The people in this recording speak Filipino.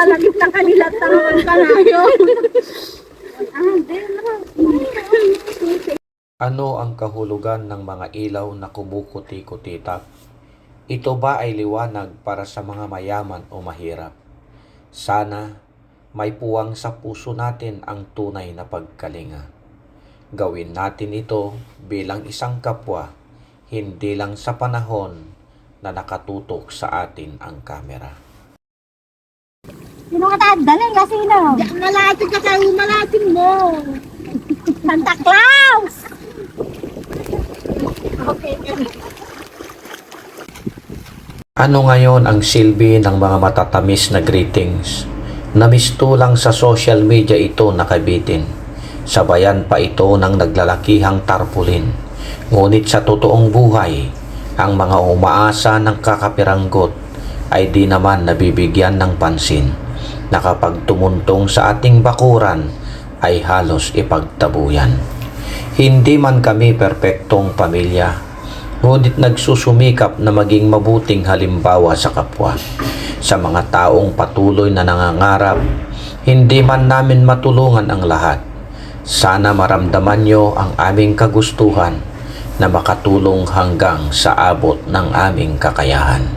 lalagip na kanila tangan kanayo. Ano ang kahulugan ng mga ilaw na kumukuti-kutitap? Ito ba ay liwanag para sa mga mayaman o mahirap? Sana may puwang sa puso natin ang tunay na pagkalinga. Gawin natin ito bilang isang kapwa, hindi lang sa panahon na nakatutok sa atin ang kamera. Sino ka tandalin ka sino? Malatin ka kayo, malatin mo. Santa Claus! Okay. Ano ngayon ang silbi ng mga matatamis na greetings? Namistulang sa social media ito nakabitin. Sabayan pa ito ng naglalakihang tarpulin. Ngunit sa totoong buhay, ang mga umaasa ng kakapiranggot ay di naman nabibigyan ng pansin. Na kapag tumuntong sa ating bakuran ay halos ipagtabuyan. Hindi man kami perpektong pamilya, ngunit nagsusumikap na maging mabuting halimbawa sa kapwa. Sa mga taong patuloy na nangangarap, hindi man namin matulungan ang lahat. Sana maramdaman nyo ang aming kagustuhan na makatulong hanggang sa abot ng aming kakayahan.